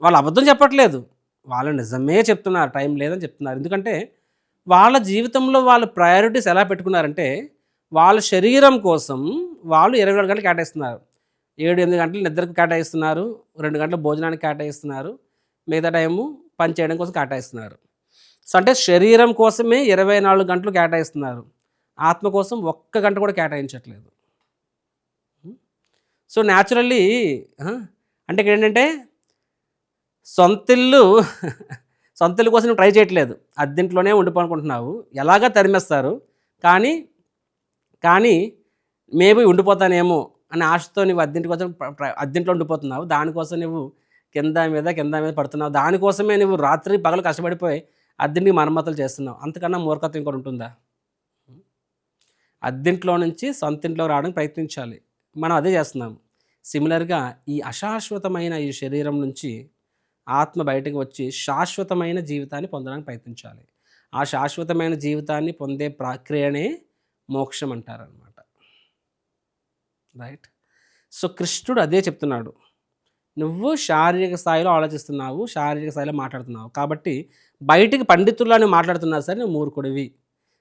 వాళ్ళు అబద్ధం చెప్పట్లేదు, వాళ్ళు నిజమే చెప్తున్నారు, టైం లేదని చెప్తున్నారు. ఎందుకంటే వాళ్ళ జీవితంలో వాళ్ళు ప్రయారిటీస్ ఎలా పెట్టుకున్నారంటే వాళ్ళ శరీరం కోసం వాళ్ళు 24 గంటలు కేటాయిస్తున్నారు. 7-8 గంటలు నిద్రకు కేటాయిస్తున్నారు, 2 గంటలు భోజనానికి కేటాయిస్తున్నారు, మిగతా టైము పని చేయడం కోసం కేటాయిస్తున్నారు. సో అంటే శరీరం కోసమే 24 గంటలు కేటాయిస్తున్నారు, ఆత్మ కోసం ఒక్క గంట కూడా కేటాయించట్లేదు. సో న్యాచురల్లీ అంటే ఇక్కడ ఏంటంటే సొంత ఇల్లు కోసం నువ్వు ట్రై చేయట్లేదు, అద్దెంట్లోనే ఉండిపోనుకుంటున్నావు. ఎలాగా తరిమేస్తారు, కానీ మేబీ ఉండిపోతానేమో అనే ఆశతో నువ్వు అద్దెంట్లో ఉండిపోతున్నావు. దానికోసం నువ్వు కింద మీద పడుతున్నావు. దానికోసమే నువ్వు రాత్రి పగలు కష్టపడిపోయి అద్దెంటికి మరమ్మతులు చేస్తున్నావు. అంతకన్నా మూర్ఖత్వం ఇంకోటి ఉంటుందా? అద్దెంట్లో నుంచి సొంత ఇంట్లో రావడానికి ప్రయత్నించాలి. మనం అదే చేస్తున్నాము. సిమిలర్గా ఈ అశాశ్వతమైన ఈ శరీరం నుంచి ఆత్మ బయటకు వచ్చి శాశ్వతమైన జీవితాన్ని పొందడానికి ప్రయత్నించాలి. ఆ శాశ్వతమైన జీవితాన్ని పొందే ప్రక్రియనే మోక్షం అంటారనమాట, రైట్. సో కృష్ణుడు అదే చెప్తున్నాడు, నువ్వు శారీరక స్థాయిలో ఆలోచిస్తున్నావు, శారీరక స్థాయిలో మాట్లాడుతున్నావు, కాబట్టి బయటికి పండితుల్లాని మాట్లాడుతున్నా సరే నువ్వు మూర్ఖుడివి.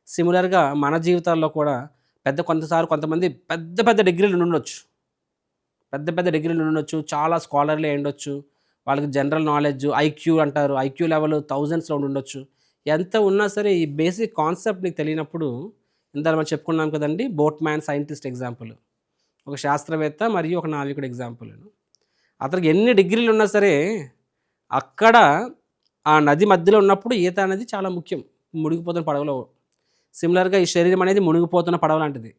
సిమిలర్గా మన జీవితాల్లో కూడా కొంతమంది పెద్ద డిగ్రీలు ఉండొచ్చు, చాలా స్కాలర్లే ఉండొచ్చు, వాళ్ళకి జనరల్ నాలెడ్జ్ ఐక్యూ అంటారు, ఐక్యూ లెవెల్ థౌజండ్స్లో ఉండొచ్చు. ఎంత ఉన్నా సరే ఈ బేసిక్ కాన్సెప్ట్ నీకు తెలియనప్పుడు, ఇంత మనం చెప్పుకున్నాం కదండి, బోట్ మ్యాన్ సైంటిస్ట్ ఎగ్జాంపుల్, ఒక శాస్త్రవేత్త మరియు ఒక నావికుడు ఎగ్జాంపుల్. అతనికి ఎన్ని డిగ్రీలు ఉన్నా సరే అక్కడ ఆ నది మధ్యలో ఉన్నప్పుడు ఈత అనేది చాలా ముఖ్యం, మునిగిపోతున్న పడవలో. సిమిలర్గా ఈ శరీరం అనేది మునిగిపోతున్న పడవ లాంటిది,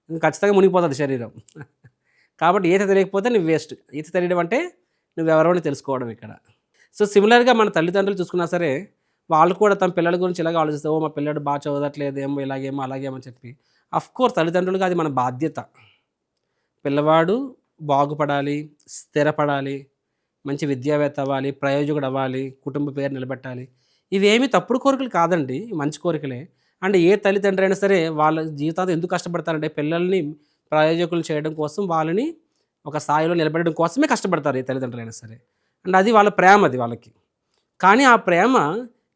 ఖచ్చితంగా మునిగిపోతుంది శరీరం. కాబట్టి ఈత తెలియకపోతే నువ్వు వేస్ట్. ఈత తెలియడం అంటే నువ్వెవరో తెలుసుకోవడం ఇక్కడ. సో సిమిలర్గా మన తల్లిదండ్రులు చూసుకున్నా సరే వాళ్ళు కూడా తమ పిల్లల గురించి ఇలాగ ఆలోచిస్తారు, మా పిల్లడు బాగా చదవట్లేదేమో, ఇలాగేమో అలాగేమో అని చెప్పి. అఫ్కోర్స్ తల్లిదండ్రులుగా అది మన బాధ్యత. పిల్లవాడు బాగుపడాలి, స్థిరపడాలి, మంచి విద్యావేత్త అవ్వాలి, ప్రయోజకుడు అవ్వాలి, కుటుంబ పేరు నిలబెట్టాలి, ఇవేమీ తప్పుడు కోరికలు కాదండి, మంచి కోరికలే. అంటే ఏ తల్లిదండ్రి అయినా సరే వాళ్ళ జీవితాంతం ఎందుకు కష్టపడతారంటే పిల్లల్ని ప్రయోజకులు చేయడం కోసం, వాళ్ళని ఒక స్థాయిలో నిలబెట్టడం కోసమే కష్టపడతారు ఏ తల్లిదండ్రులైనా సరే. అండ్ అది వాళ్ళ ప్రేమ, అది వాళ్ళకి. కానీ ఆ ప్రేమ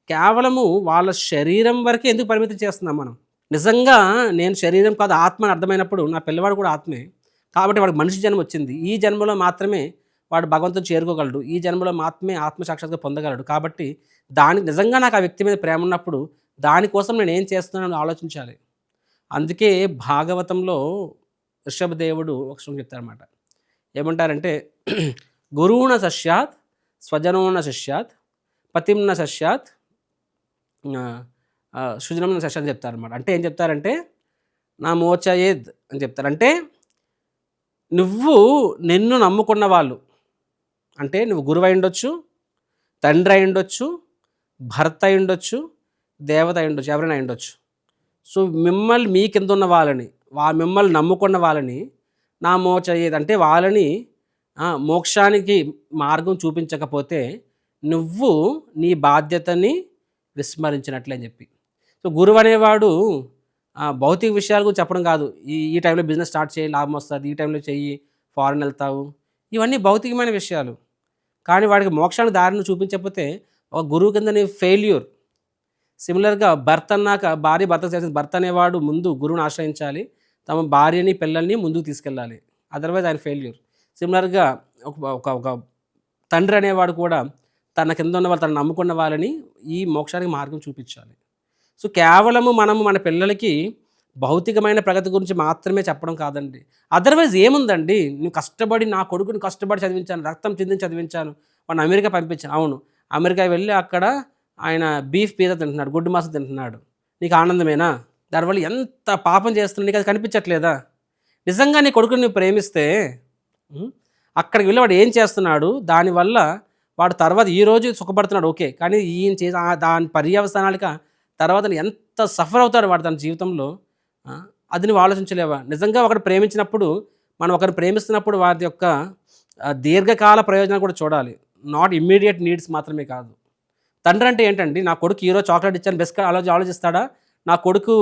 కేవలము వాళ్ళ శరీరం వరకే ఎందుకు పరిమితం చేస్తున్నాం మనం? నిజంగా నేను శరీరం కాదు ఆత్మ అని అర్థమైనప్పుడు నా పిల్లవాడు కూడా ఆత్మే, కాబట్టి వాడికి మనిషి జన్మ వచ్చింది, ఈ జన్మలో మాత్రమే వాడు భగవంతుని చేరుకోగలడు, ఈ జన్మలో మాత్రమే ఆత్మసాక్షాత్గా పొందగలడు. కాబట్టి దానికి నిజంగా నాకు ఆ వ్యక్తి మీద ప్రేమ ఉన్నప్పుడు దానికోసం నేను ఏం చేస్తున్నానని ఆలోచించాలి. అందుకే భాగవతంలో ఋషభదేవుడు ఒక శ్లోకం చెప్తారన్నమాట. ఏమంటారంటే గురువున సశ్యాత్ స్వజనోన సశ్యాత్ పతింన సశ్యాత్ సుజనంన సశ్యాత్ అని చెప్తారన్నమాట. అంటే ఏం చెప్తారంటే నా మోచయేద్ అని చెప్తారు. అంటే నిన్ను నమ్ముకున్న వాళ్ళు, అంటే నువ్వు గురువు అయి ఉండొచ్చు, తండ్రి అయి ఉండొచ్చు, భర్త అయి ఉండొచ్చు, దేవత అయి ఉండొచ్చు, ఎవరైనా అయి ఉండొచ్చు. సో మిమ్మల్ని మీ కింద ఉన్న వాళ్ళని, మిమ్మల్ని నమ్ముకున్న వాళ్ళని నా అంటే వాళ్ళని మోక్షానికి మార్గం చూపించకపోతే నువ్వు నీ బాధ్యతని విస్మరించినట్లే అని చెప్పి. సో గురువు అనేవాడు భౌతిక విషయాల గురించి చెప్పడం కాదు. ఈ టైంలో బిజినెస్ స్టార్ట్ చేయి, లాభం వస్తుంది, ఈ టైంలో చెయ్యి, ఫారెన్ వెళ్తావు, ఇవన్నీ భౌతికమైన విషయాలు. కానీ వాడికి మోక్షానికి దారిని చూపించకపోతే ఒక గురువు కింద నీ ఫెయిల్యూర్. సిమిలర్గా భర్త అన్నాక భర్త చేసిన భర్త అనేవాడు ముందు గురువుని ఆశ్రయించాలి, తమ భార్యని పిల్లల్ని ముందుకు తీసుకెళ్ళాలి, అదర్వైజ్ ఆయన ఫెయిల్యూర్. సిమిలర్గా ఒక తండ్రి అనేవాడు కూడా తన కింద ఉన్న వాళ్ళు, తను నమ్ముకున్న వాళ్ళని ఈ మోక్షానికి మార్గం చూపించాలి. సో కేవలము మనము మన పిల్లలకి భౌతికమైన ప్రగతి గురించి మాత్రమే చెప్పడం కాదండి. అదర్వైజ్ ఏముందండి, నువ్వు కష్టపడి, నా కొడుకుని కష్టపడి చదివించాను, రక్తం చిందించి చదివించాను, వాడిని అమెరికా పంపించాను. అవును, అమెరికా వెళ్ళి అక్కడ ఆయన బీఫ్ పిజ్జా తింటున్నాడు, గుడ్డు మాసం తింటున్నాడు, నీకు ఆనందమేనా? దానివల్ల ఎంత పాపం చేస్తున్నాడు నీకు అది కనిపించట్లేదా? నిజంగా నీ కొడుకుని నువ్వు ప్రేమిస్తే అక్కడికి వెళ్ళి వాడు ఏం చేస్తున్నాడు, దానివల్ల వాడు తర్వాత ఈరోజు సుఖపడుతున్నాడు ఓకే, కానీ ఈయన చేసి దాని పర్యవసానాలుగా తర్వాత ఎంత సఫర్ అవుతాడు వాడు తన జీవితంలో, అది నువ్వు ఆలోచించలేవా? నిజంగా ఒకరు ప్రేమించినప్పుడు, మనం ఒకరిని ప్రేమిస్తున్నప్పుడు వారి యొక్క దీర్ఘకాల ప్రయోజనాలు కూడా చూడాలి, నాట్ ఇమ్మీడియట్ నీడ్స్ మాత్రమే కాదు. తండ్రి అంటే ఏంటండి, నా కొడుకు ఈరోజు చాక్లెట్ ఇచ్చాను బెస్ట్ ఆలోచిస్తాడా? నా కొడుకు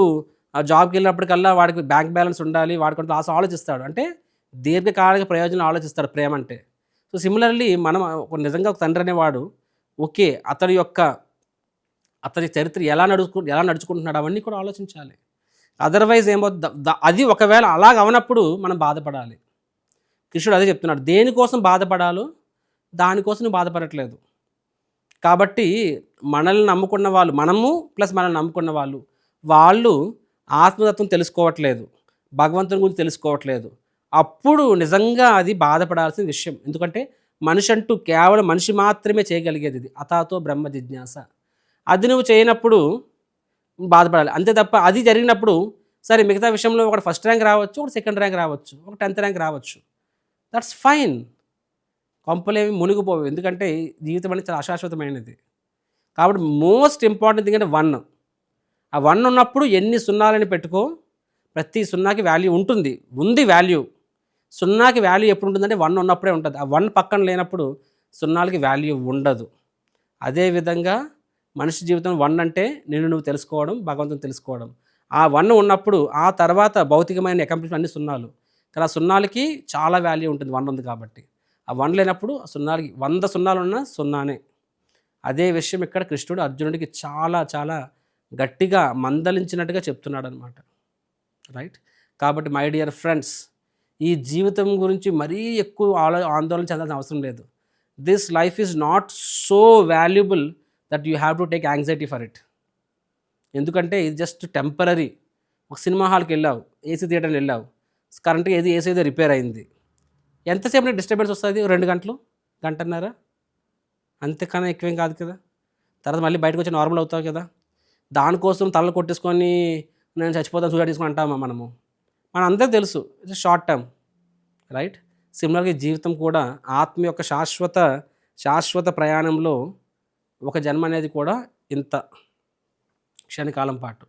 జాబ్కి వెళ్ళినప్పటికల్లా వాడికి బ్యాంక్ బ్యాలెన్స్ ఉండాలి, వాడికి ఆలోచిస్తాడు అంటే దీర్ఘకాలిక ప్రయోజనం ఆలోచిస్తాడు ప్రేమ అంటే. సో సిమిలర్లీ మనం నిజంగా ఒక తండ్రి అనేవాడు ఓకే, అతని చరిత్ర ఎలా నడుచుకుంటున్నాడు అవన్నీ కూడా ఆలోచించాలి. అదర్వైజ్ ఏమవుతుంది, అది ఒకవేళ అలాగ అవనప్పుడు మనం బాధపడాలి. కృష్ణుడు అదే చెప్తున్నాడు, దేనికోసం బాధపడాలో దానికోసం నువ్వు బాధపడట్లేదు. కాబట్టి మనల్ని నమ్ముకున్న వాళ్ళు, మనము ప్లస్ మనల్ని నమ్ముకున్న వాళ్ళు ఆత్మతత్వం తెలుసుకోవట్లేదు, భగవంతుని గురించి తెలుసుకోవట్లేదు. అప్పుడు నిజంగా అది బాధపడాల్సిన విషయం. ఎందుకంటే మనిషి అంటూ కేవలం మనిషి మాత్రమే చేయగలిగేది ఇది, అతాతో బ్రహ్మ జిజ్ఞాస. అది నువ్వు చేయనప్పుడు బాధపడాలి అంతే తప్ప, అది జరిగినప్పుడు సరే మిగతా విషయంలో ఒకటి ఫస్ట్ ర్యాంక్ రావచ్చు, ఒకటి సెకండ్ ర్యాంక్ రావచ్చు, ఒక 10th ర్యాంక్ రావచ్చు, దట్స్ ఫైన్, కొంపలేమి మునిగిపోవు. ఎందుకంటే జీవితం అనేది చాలా అశాశ్వతమైనది. కాబట్టి మోస్ట్ ఇంపార్టెంట్ థింగ్ అంటే 1. ఆ 1 ఉన్నప్పుడు ఎన్ని సున్నాలని పెట్టుకో, ప్రతి సున్నాకి వాల్యూ ఉంది వాల్యూ. సున్నాకి వాల్యూ ఎప్పుడు ఉంటుందంటే 1 ఉన్నప్పుడే ఉంటుంది. ఆ 1 పక్కన లేనప్పుడు సున్నాలకి వాల్యూ ఉండదు. అదేవిధంగా మనిషి జీవితం 1 అంటే నిన్ను నువ్వు తెలుసుకోవడం, భగవంతుని తెలుసుకోవడం. ఆ 1 ఉన్నప్పుడు ఆ తర్వాత భౌతికమైన అకంప్లిష్మెంట్ అన్ని సున్నాలు, కానీ ఆ సున్నాలకి చాలా వాల్యూ ఉంటుంది 1 ఉంది కాబట్టి. ఆ 1 లేనప్పుడు ఆ సున్నాలకి 100 సున్నాలు ఉన్నా సున్నానే. అదే విషయం ఇక్కడ కృష్ణుడు అర్జునుడికి చాలా చాలా గట్టిగా మందలించినట్టుగా చెప్తున్నాడు అనమాట. రైట్. కాబట్టి మై డియర్ ఫ్రెండ్స్, ఈ జీవితం గురించి మరీ ఎక్కువ ఆందోళన చెందాల్సిన అవసరం లేదు. This life is not so valuable that you have to take anxiety for it. ఎందుకంటే ఇది జస్ట్ టెంపరీ. ఒక సినిమా హాల్కి వెళ్ళావు, ఏసీ థియేటర్కి వెళ్ళావు, కరెంట్గా ఏసీ ఏదో రిపేర్ అయింది, ఎంతసేపు నీకు డిస్టర్బెన్స్ వస్తుంది? 2 గంటలు, గంటన్నర, అంతకన్నా ఎక్కువేం కాదు కదా. తర్వాత మళ్ళీ బయటకు వచ్చి నార్మల్ అవుతావు కదా. దానికోసం తలలు కొట్టేసుకొని నేను చచ్చిపోతాను, సూసైడ్ తీసుకొని అంటామా మనము? మన అందరికీ తెలుసు ఇట్స్ షార్ట్ టర్మ్. రైట్. సిమిలర్గా జీవితం కూడా ఆత్మ యొక్క శాశ్వత ప్రయాణంలో ఒక జన్మ అనేది కూడా ఇంత క్షణకాలం పాటు,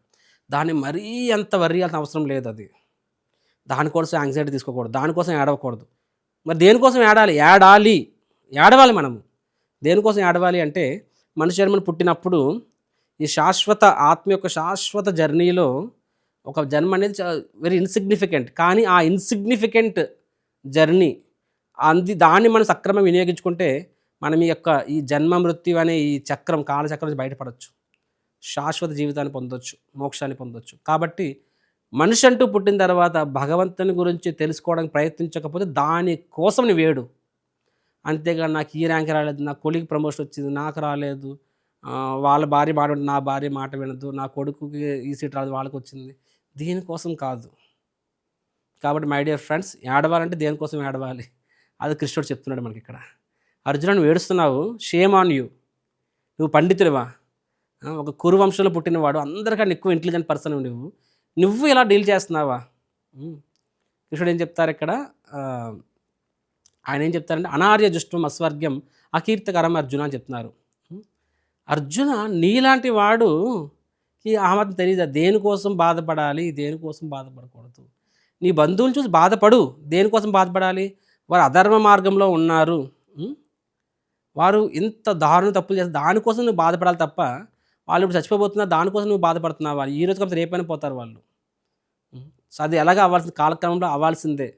దాన్ని మరీ అంత వర్రియాల్సిన అవసరం లేదు. అది దానికోసం యాంగ్జైటీ తీసుకోకూడదు, దానికోసం ఏడవకూడదు. మరి దేనికోసం ఏడవాలి మనము. దేనికోసం ఏడవాలి అంటే మనిషి జన్మను పుట్టినప్పుడు ఈ ఆత్మ యొక్క శాశ్వత జర్నీలో ఒక జన్మ అనేది వెరీ ఇన్సిగ్నిఫికెంట్. కానీ ఆ ఇన్సిగ్నిఫికెంట్ జర్నీ దాన్ని మనం సక్రమంగా వినియోగించుకుంటే మనం ఈ జన్మ మృత్యు అనే ఈ కాలచక్రం నుంచి బయటపడవచ్చు, శాశ్వత జీవితాన్ని పొందొచ్చు, మోక్షాన్ని పొందొచ్చు. కాబట్టి మనిషి అంటూ పుట్టిన తర్వాత భగవంతుని గురించి తెలుసుకోవడానికి ప్రయత్నించకపోతే దానికోసం నువ్వు వేడు. అంతేగాని నాకు ఈ ర్యాంక్ రాలేదు, నా కొలికి ప్రమోషన్ వచ్చింది, నాకు రాలేదు, వాళ్ళ భార్య మాట వినదు, నా భార్య మాట వినదు, నా కొడుకుకి ఈ సీట్ రాదు, వాళ్ళకి వచ్చింది, దీనికోసం కాదు. కాబట్టి మై డియర్ ఫ్రెండ్స్, ఏడవాలంటే దేనికోసం ఏడవాలి, అది కృష్ణుడు చెప్తున్నాడు మనకి ఇక్కడ. అర్జున నువ్వు ఏడుస్తున్నావు, షేమ్ ఆన్ యూ, నువ్వు పండితుడివా, ఒక కురు వంశంలో పుట్టినవాడు, అందరికన్నా ఎక్కువ ఇంటెలిజెంట్ పర్సన్ నువ్వు ఇలా డీల్ చేస్తున్నావా? కృష్ణుడు ఏం చెప్తారు ఇక్కడ, ఆయన ఏం చెప్తారంటే అనార్య జుష్టం అస్వర్గ్యం అకీర్తకరం అర్జున అని చెప్తున్నారు. అర్జున నీలాంటి వాడు ఆ మాత్రం తెలీదా దేనికోసం బాధపడాలి, దేనికోసం బాధపడకూడదు. నీ బంధువులు చూసి బాధపడు. దేనికోసం బాధపడాలి? వారు అధర్మ మార్గంలో ఉన్నారు. వారు ఇంత దారుణ తప్పులు చేస్తారు. దానికోసం నువ్వు బాధపడాలి తప్ప, వాళ్ళు ఇప్పుడు చచ్చిపోబోతున్నారు దానికోసం నువ్వు బాధపడుతున్నావా? ఈ రోజు కాకపోతే రేపైనా పోతారు వాళ్ళు. సో అది ఎలాగ అవ్వాల్సింది, కాలక్రమంలో అవ్వాల్సిందే.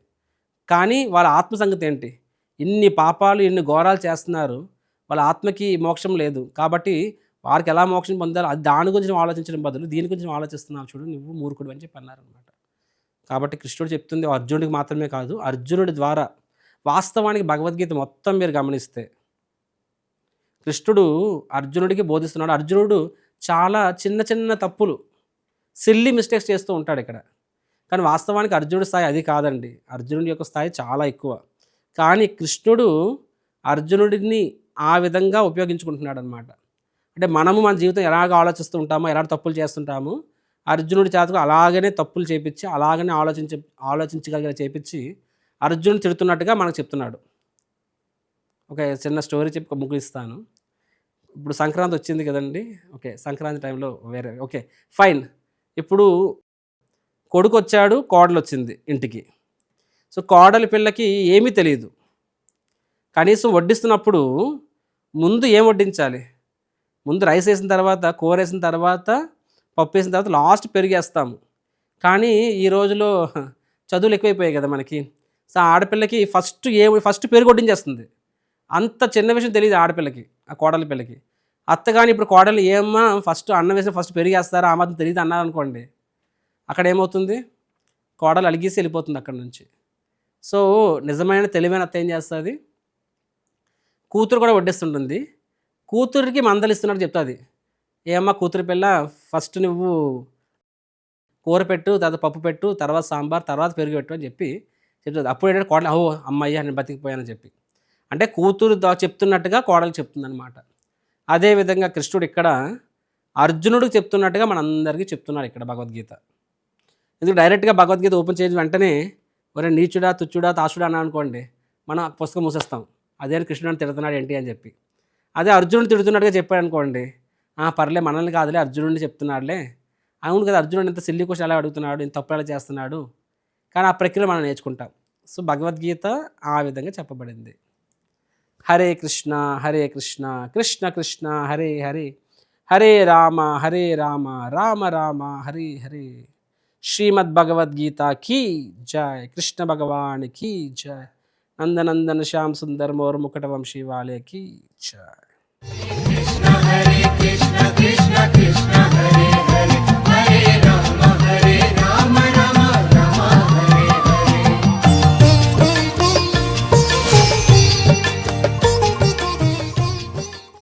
కానీ వాళ్ళ ఆత్మ సంగతి ఏంటి? ఇన్ని పాపాలు, ఇన్ని ఘోరాలు చేస్తున్నారు. వాళ్ళ ఆత్మకి మోక్షం లేదు. కాబట్టి వారికి ఎలా మోక్షం పొందాలో అది దాని గురించి నువ్వు ఆలోచించడం బదులు దీని గురించి నువ్వు ఆలోచిస్తున్నావు చూడు, నువ్వు మూర్ఖుడు అని చెప్పి అన్నారనమాట. కాబట్టి కృష్ణుడు చెప్తుంది అర్జునుడికి మాత్రమే కాదు, అర్జునుడి ద్వారా వాస్తవానికి భగవద్గీత మొత్తం మీరు గమనిస్తే కృష్ణుడు అర్జునుడికి బోధిస్తున్నాడు. అర్జునుడు చాలా చిన్న చిన్న తప్పులు, సిల్లీ మిస్టేక్స్ చేస్తూ ఉంటాడు ఇక్కడ. కానీ వాస్తవానికి అర్జునుడి స్థాయి అది కాదండి. అర్జునుడి యొక్క స్థాయి చాలా ఎక్కువ. కానీ కృష్ణుడు అర్జునుడిని ఆ విధంగా ఉపయోగించుకుంటున్నాడు అనమాట. అంటే మనము మన జీవితం ఎలాగ ఆలోచిస్తూ ఉంటామో, ఎలాంటి తప్పులు చేస్తుంటామో, అర్జునుడి చేతకు అలాగనే తప్పులు చేపించి, అలాగనే ఆలోచించగలిగే చేపించి అర్జునుడు తిడుతున్నట్టుగా మనకు చెప్తున్నాడు. ఒక చిన్న స్టోరీ చెప్పి ముగిస్తాను. ఇప్పుడు సంక్రాంతి వచ్చింది కదండి. ఓకే, సంక్రాంతి టైంలో ఓకే ఫైన్. ఇప్పుడు కొడుకు వచ్చాడు, కోడలు వచ్చింది ఇంటికి. సో కోడలి పిల్లకి ఏమీ తెలియదు. కనీసం వడ్డిస్తున్నప్పుడు ముందు ఏం వడ్డించాలి? ముందు రైస్ వేసిన తర్వాత, కూర వేసిన తర్వాత, పప్పు వేసిన తర్వాత లాస్ట్ పెరిగేస్తాము. కానీ ఈ రోజులో చదువులు ఎక్కువైపోయాయి కదా మనకి. సో ఆడపిల్లకి ఫస్ట్ పెరుగు వడ్డించేస్తుంది. అంత చిన్న విషయం తెలియదు ఆడపిల్లకి, ఆ కోడలి పిల్లకి. అత్తగాని ఇప్పుడు కోడలు ఏమన్నా ఫస్ట్ అన్నం వేసిన ఫస్ట్ పెరిగేస్తారా, ఆ మాత్రం తెలియదు అన్నారనుకోండి, అక్కడ ఏమవుతుంది? కోడలు అలిగేసి వెళ్ళిపోతుంది అక్కడి నుంచి. సో నిజమైన తెలివైన అత్త ఏం చేస్తుంది? కూతురు కూడా వడ్డిస్తుంటుంది. కూతురికి మందలిస్తున్నట్టు చెప్తుంది. ఏమ్మా కూతురు పిల్ల, ఫస్ట్ నువ్వు కూర పెట్టు, తర్వాత పప్పు పెట్టు, తర్వాత సాంబార్, తర్వాత పెరుగు పెట్టు అని చెప్పి చెప్తుంది. అప్పుడు ఏంటంటే కోడలు ఓ అమ్మయ్య నేను బతికిపోయానని చెప్పి, అంటే కూతురు చెప్తున్నట్టుగా కోడలు చెప్తుందనమాట. అదేవిధంగా కృష్ణుడు ఇక్కడ అర్జునుడికి చెప్తున్నట్టుగా మనందరికీ చెప్తున్నాడు ఇక్కడ భగవద్గీత. ఎందుకు డైరెక్ట్గా భగవద్గీత ఓపెన్ చేసి వెంటనే ఒరే నీచుడా, తుచ్చుడా, తాసుడా అన్నా అనుకోండి, మనం పుస్తకం మూసేస్తాం. అదే కృష్ణుడిని తిడుతున్నాడు ఏంటి అని చెప్పి. అదే అర్జునుడు తిడుతున్నట్టుగా చెప్పాడు అనుకోండి, పర్లే మనల్ని కాదులే అర్జునుడిని చెప్తున్నాడులే, అవును కదా అర్జునుడు ఇంత సిల్లీ క్వశ్చన్ ఎలా అడుగుతున్నాడు, ఇంత తప్పు ఎలా చేస్తున్నాడు, కానీ ఆ ప్రక్రియ మనం నేర్చుకుంటాం. సో భగవద్గీత ఆ విధంగా చెప్పబడింది. హరే కృష్ణ కృష్ణ కృష్ణ హరే హరే, హరే రామ రామ రామ హరే హరే. శ్రీమద్ భగవద్గీత కీ జయ, కృష్ణ భగవాన్ కీ జయ, నందనందన శ్యామ్ సుందర్ మోర్ ముకట వంశీ వాలే కీ జయ.